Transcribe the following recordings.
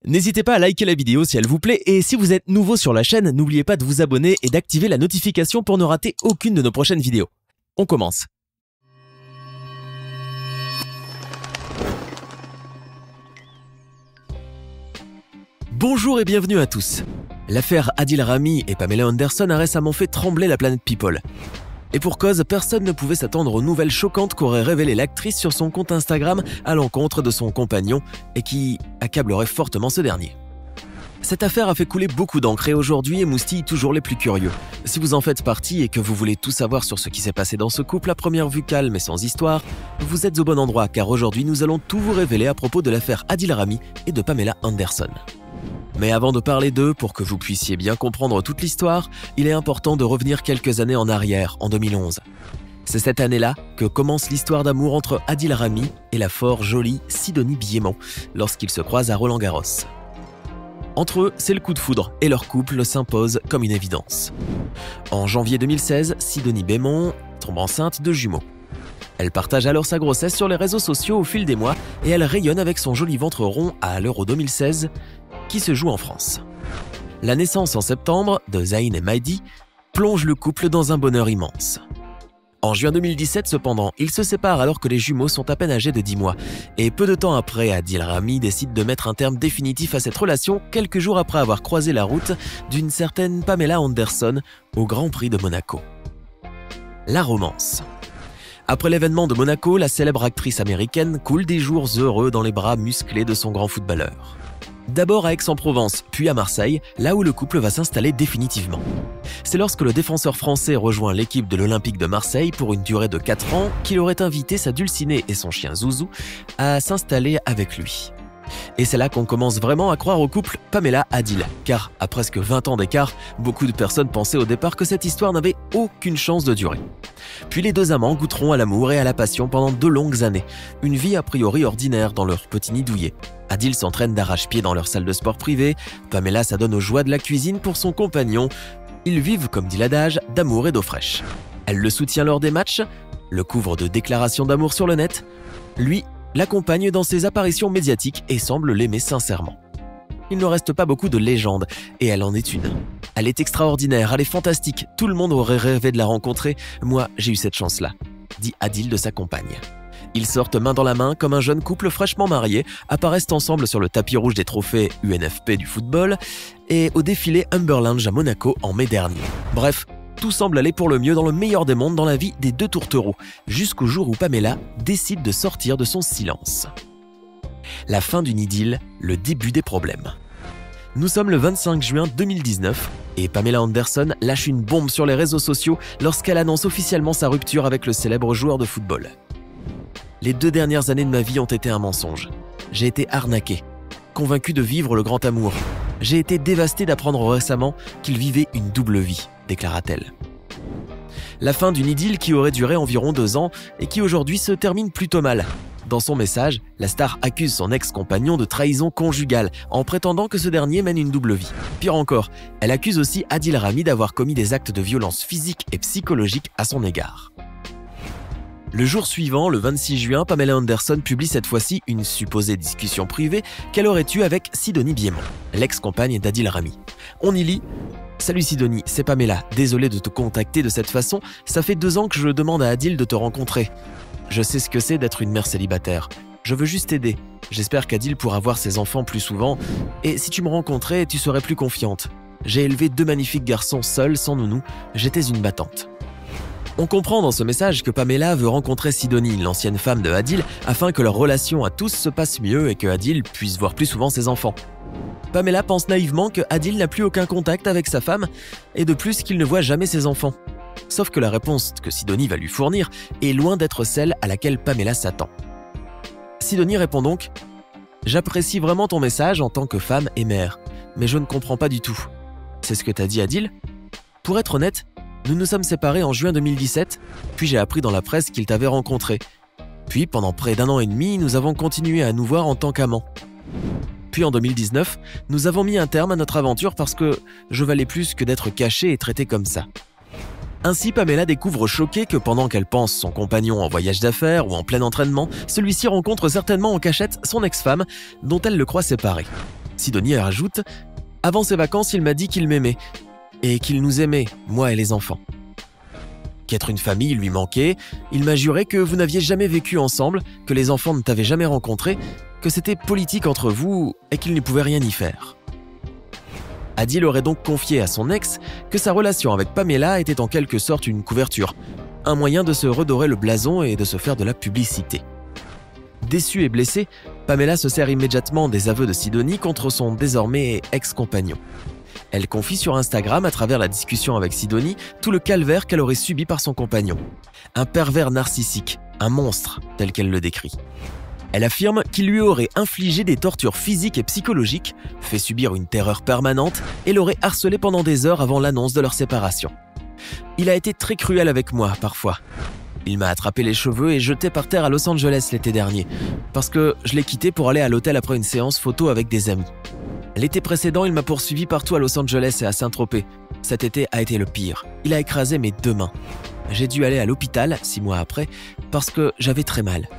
N'hésitez pas à liker la vidéo si elle vous plaît et si vous êtes nouveau sur la chaîne, n'oubliez pas de vous abonner et d'activer la notification pour ne rater aucune de nos prochaines vidéos. On commence. Bonjour et bienvenue à tous. L'affaire Adil Rami et Pamela Anderson a récemment fait trembler la planète People. Et pour cause, personne ne pouvait s'attendre aux nouvelles choquantes qu'aurait révélées l'actrice sur son compte Instagram à l'encontre de son compagnon et qui accablerait fortement ce dernier. Cette affaire a fait couler beaucoup d'encre et aujourd'hui émoustille toujours les plus curieux. Si vous en faites partie et que vous voulez tout savoir sur ce qui s'est passé dans ce couple à première vue calme et sans histoire, vous êtes au bon endroit car aujourd'hui nous allons tout vous révéler à propos de l'affaire Adil Rami et de Pamela Anderson. Mais avant de parler d'eux, pour que vous puissiez bien comprendre toute l'histoire, il est important de revenir quelques années en arrière, en 2011. C'est cette année-là que commence l'histoire d'amour entre Adil Rami et la fort jolie Sidonie Biémont, lorsqu'ils se croisent à Roland-Garros. Entre eux, c'est le coup de foudre et leur couple s'impose comme une évidence. En janvier 2016, Sidonie Biémont tombe enceinte de jumeaux. Elle partage alors sa grossesse sur les réseaux sociaux au fil des mois et elle rayonne avec son joli ventre rond à l'Euro 2016 qui se joue en France. La naissance en septembre de Zayn et Maïdi plonge le couple dans un bonheur immense. En juin 2017 cependant, ils se séparent alors que les jumeaux sont à peine âgés de 10 mois et peu de temps après, Adil Rami décide de mettre un terme définitif à cette relation quelques jours après avoir croisé la route d'une certaine Pamela Anderson au Grand Prix de Monaco. La romance. Après l'événement de Monaco, la célèbre actrice américaine coule des jours heureux dans les bras musclés de son grand footballeur. D'abord à Aix-en-Provence, puis à Marseille, là où le couple va s'installer définitivement. C'est lorsque le défenseur français rejoint l'équipe de l'Olympique de Marseille pour une durée de 4 ans qu'il aurait invité sa dulcinée et son chien Zouzou à s'installer avec lui. Et c'est là qu'on commence vraiment à croire au couple Pamela-Adil, car à presque 20 ans d'écart, beaucoup de personnes pensaient au départ que cette histoire n'avait aucune chance de durer. Puis les deux amants goûteront à l'amour et à la passion pendant 2 longues années, une vie a priori ordinaire dans leur petit nid douillet. Adil s'entraîne d'arrache-pied dans leur salle de sport privée, Pamela s'adonne aux joies de la cuisine pour son compagnon. Ils vivent, comme dit l'adage, d'amour et d'eau fraîche. Elle le soutient lors des matchs, le couvre de déclarations d'amour sur le net. Lui l'accompagne dans ses apparitions médiatiques et semble l'aimer sincèrement. Il ne reste pas beaucoup de légendes, et elle en est une. Elle est extraordinaire, elle est fantastique, tout le monde aurait rêvé de la rencontrer, moi j'ai eu cette chance-là, dit Adil de sa compagne. Ils sortent main dans la main comme un jeune couple fraîchement marié, apparaissent ensemble sur le tapis rouge des trophées UNFP du football et au défilé Humber Lounge à Monaco en mai dernier. Bref, tout semble aller pour le mieux dans le meilleur des mondes dans la vie des deux tourtereaux, jusqu'au jour où Pamela décide de sortir de son silence. La fin d'une idylle, le début des problèmes. Nous sommes le 25 juin 2019 et Pamela Anderson lâche une bombe sur les réseaux sociaux lorsqu'elle annonce officiellement sa rupture avec le célèbre joueur de football. Les 2 dernières années de ma vie ont été un mensonge. J'ai été arnaqué, convaincu de vivre le grand amour. J'ai été dévasté d'apprendre récemment qu'il vivait une double vie, déclara-t-elle. La fin d'une idylle qui aurait duré environ 2 ans et qui aujourd'hui se termine plutôt mal. Dans son message, la star accuse son ex-compagnon de trahison conjugale en prétendant que ce dernier mène une double vie. Pire encore, elle accuse aussi Adil Rami d'avoir commis des actes de violence physique et psychologique à son égard. Le jour suivant, le 26 juin, Pamela Anderson publie cette fois-ci une supposée discussion privée qu'elle aurait eue avec Sidonie Biémont, l'ex-compagne d'Adil Rami. On y lit « Salut Sidonie, c'est Pamela, désolé de te contacter de cette façon, ça fait 2 ans que je demande à Adil de te rencontrer. Je sais ce que c'est d'être une mère célibataire. Je veux juste t'aider. J'espère qu'Adil pourra voir ses enfants plus souvent et si tu me rencontrais, tu serais plus confiante. J'ai élevé 2 magnifiques garçons seuls, sans nounou, j'étais une battante. » On comprend dans ce message que Pamela veut rencontrer Sidonie, l'ancienne femme de Adil, afin que leur relation à tous se passe mieux et que Adil puisse voir plus souvent ses enfants. Pamela pense naïvement que Adil n'a plus aucun contact avec sa femme et de plus qu'il ne voit jamais ses enfants. Sauf que la réponse que Sidonie va lui fournir est loin d'être celle à laquelle Pamela s'attend. Sidonie répond donc « J'apprécie vraiment ton message en tant que femme et mère, mais je ne comprends pas du tout. C'est ce que t'as dit Adil ? Pour être honnête, nous nous sommes séparés en juin 2017, puis j'ai appris dans la presse qu'il t'avait rencontré. Puis pendant près d'1 an et demi, nous avons continué à nous voir en tant qu'amants. Puis en 2019, nous avons mis un terme à notre aventure parce que je valais plus que d'être caché et traité comme ça. » Ainsi, Pamela découvre choquée que pendant qu'elle pense son compagnon en voyage d'affaires ou en plein entraînement, celui-ci rencontre certainement en cachette son ex-femme dont elle le croit séparé. Sidonie rajoute « Avant ses vacances, il m'a dit qu'il m'aimait et qu'il nous aimait, moi et les enfants. Qu'être une famille lui manquait, il m'a juré que vous n'aviez jamais vécu ensemble, que les enfants ne t'avaient jamais rencontré, que c'était politique entre vous et qu'il ne pouvait rien y faire. » Adil aurait donc confié à son ex que sa relation avec Pamela était en quelque sorte une couverture, un moyen de se redorer le blason et de se faire de la publicité. Déçue et blessée, Pamela se sert immédiatement des aveux de Sidonie contre son désormais ex-compagnon. Elle confie sur Instagram, à travers la discussion avec Sidonie, tout le calvaire qu'elle aurait subi par son compagnon. Un pervers narcissique, un monstre, tel qu'elle le décrit. Elle affirme qu'il lui aurait infligé des tortures physiques et psychologiques, fait subir une terreur permanente et l'aurait harcelé pendant des heures avant l'annonce de leur séparation. Il a été très cruel avec moi, parfois. Il m'a attrapé les cheveux et jeté par terre à Los Angeles l'été dernier, parce que je l'ai quitté pour aller à l'hôtel après une séance photo avec des amis. L'été précédent, il m'a poursuivi partout à Los Angeles et à Saint-Tropez. Cet été a été le pire. Il a écrasé mes 2 mains. J'ai dû aller à l'hôpital, 6 mois après, parce que j'avais très mal.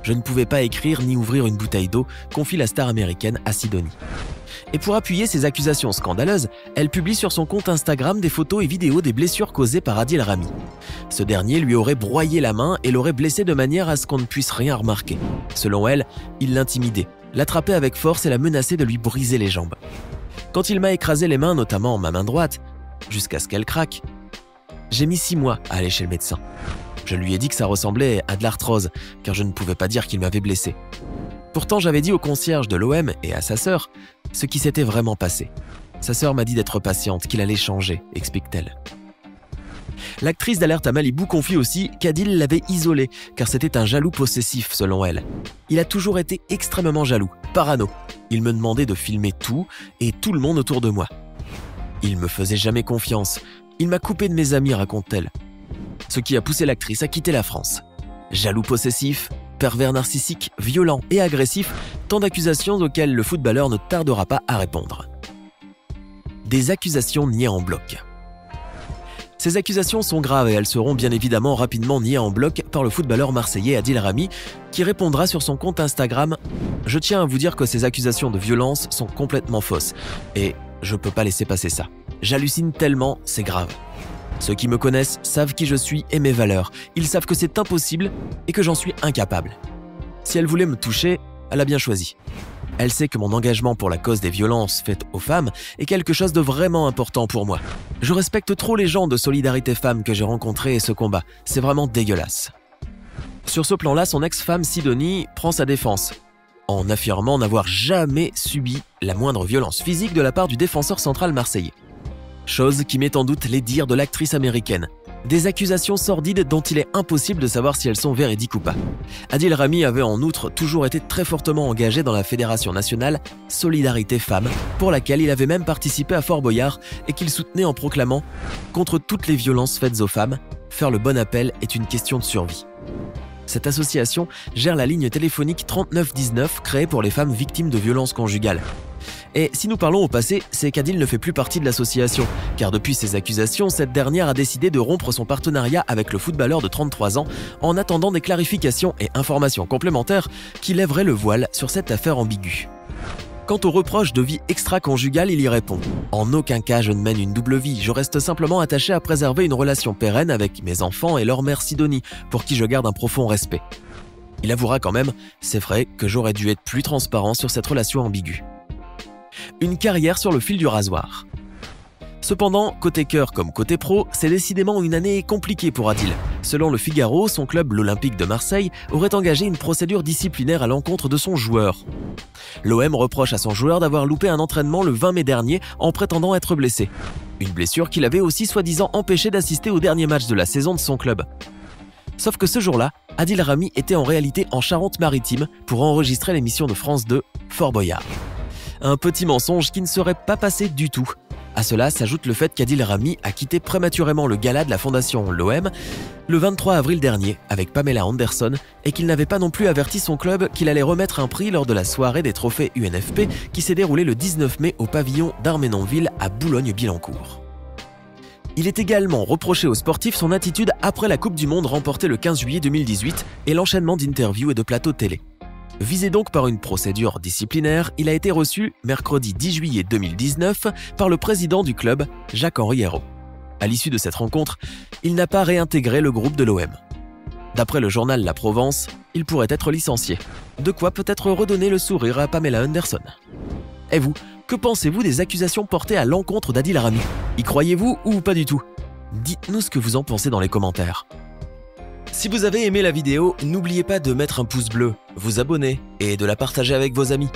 Je ne pouvais pas écrire ni ouvrir une bouteille d'eau, confie la star américaine à Sidonie. Et pour appuyer ces accusations scandaleuses, elle publie sur son compte Instagram des photos et vidéos des blessures causées par Adil Rami. Ce dernier lui aurait broyé la main et l'aurait blessé de manière à ce qu'on ne puisse rien remarquer. Selon elle, il l'intimidait, l'attrapait avec force et la menaçait de lui briser les jambes. Quand il m'a écrasé les mains, notamment ma main droite, jusqu'à ce qu'elle craque, j'ai mis 6 mois à aller chez le médecin. Je lui ai dit que ça ressemblait à de l'arthrose, car je ne pouvais pas dire qu'il m'avait blessé. Pourtant, j'avais dit au concierge de l'OM et à sa sœur ce qui s'était vraiment passé. Sa sœur m'a dit d'être patiente, qu'il allait changer, explique-t-elle. L'actrice d'Alerte à Malibu confie aussi qu'Adil l'avait isolée, car c'était un jaloux possessif selon elle. Il a toujours été extrêmement jaloux, parano. Il me demandait de filmer tout et tout le monde autour de moi. Il me faisait jamais confiance. Il m'a coupé de mes amis, raconte-t-elle. Ce qui a poussé l'actrice à quitter la France. Jaloux possessif, pervers narcissique, violent et agressif, tant d'accusations auxquelles le footballeur ne tardera pas à répondre. Des accusations niées en bloc. Ces accusations sont graves et elles seront bien évidemment rapidement niées en bloc par le footballeur marseillais Adil Rami, qui répondra sur son compte Instagram « Je tiens à vous dire que ces accusations de violence sont complètement fausses et je peux pas laisser passer ça. J'hallucine tellement, c'est grave. Ceux qui me connaissent savent qui je suis et mes valeurs. Ils savent que c'est impossible et que j'en suis incapable. Si elle voulait me toucher, elle a bien choisi. Elle sait que mon engagement pour la cause des violences faites aux femmes est quelque chose de vraiment important pour moi. Je respecte trop les gens de Solidarité Femmes que j'ai rencontrés et ce combat. C'est vraiment dégueulasse. » Sur ce plan-là, son ex-femme Sidonie prend sa défense, en affirmant n'avoir jamais subi la moindre violence physique de la part du défenseur central marseillais. Chose qui met en doute les dires de l'actrice américaine. Des accusations sordides dont il est impossible de savoir si elles sont véridiques ou pas. Adil Rami avait en outre toujours été très fortement engagé dans la fédération nationale Solidarité Femmes, pour laquelle il avait même participé à Fort Boyard et qu'il soutenait en proclamant « Contre toutes les violences faites aux femmes, faire le bon appel est une question de survie ». Cette association gère la ligne téléphonique 3919 créée pour les femmes victimes de violences conjugales. Et si nous parlons au passé, c'est qu'Adil ne fait plus partie de l'association, car depuis ces accusations, cette dernière a décidé de rompre son partenariat avec le footballeur de 33 ans en attendant des clarifications et informations complémentaires qui lèveraient le voile sur cette affaire ambiguë. Quant aux reproches de vie extra-conjugale, il y répond « En aucun cas je ne mène une double vie, je reste simplement attaché à préserver une relation pérenne avec mes enfants et leur mère Sidonie, pour qui je garde un profond respect. » Il avouera quand même « C'est vrai que j'aurais dû être plus transparent sur cette relation ambiguë. » Une carrière sur le fil du rasoir. Cependant, côté cœur comme côté pro, c'est décidément une année compliquée pour Adil. Selon le Figaro, son club, l'Olympique de Marseille, aurait engagé une procédure disciplinaire à l'encontre de son joueur. L'OM reproche à son joueur d'avoir loupé un entraînement le 20 mai dernier en prétendant être blessé. Une blessure qui l'avait aussi soi-disant empêché d'assister au dernier match de la saison de son club. Sauf que ce jour-là, Adil Rami était en réalité en Charente-Maritime pour enregistrer l'émission de France 2, Fort Boyard. Un petit mensonge qui ne serait pas passé du tout. À cela s'ajoute le fait qu'Adil Rami a quitté prématurément le gala de la fondation l'OM le 23 avril dernier avec Pamela Anderson et qu'il n'avait pas non plus averti son club qu'il allait remettre un prix lors de la soirée des trophées UNFP qui s'est déroulée le 19 mai au pavillon d'Armenonville à Boulogne-Billancourt. Il est également reproché aux sportifs son attitude après la Coupe du Monde remportée le 15 juillet 2018 et l'enchaînement d'interviews et de plateaux télé. Visé donc par une procédure disciplinaire, il a été reçu mercredi 10 juillet 2019 par le président du club, Jacques-Henri Hérault. À l'issue de cette rencontre, il n'a pas réintégré le groupe de l'OM. D'après le journal La Provence, il pourrait être licencié. De quoi peut-être redonner le sourire à Pamela Anderson. Et vous, que pensez-vous des accusations portées à l'encontre d'Adil Rami? Y croyez-vous ou pas du tout? Dites-nous ce que vous en pensez dans les commentaires. Si vous avez aimé la vidéo, n'oubliez pas de mettre un pouce bleu, vous abonner et de la partager avec vos amis.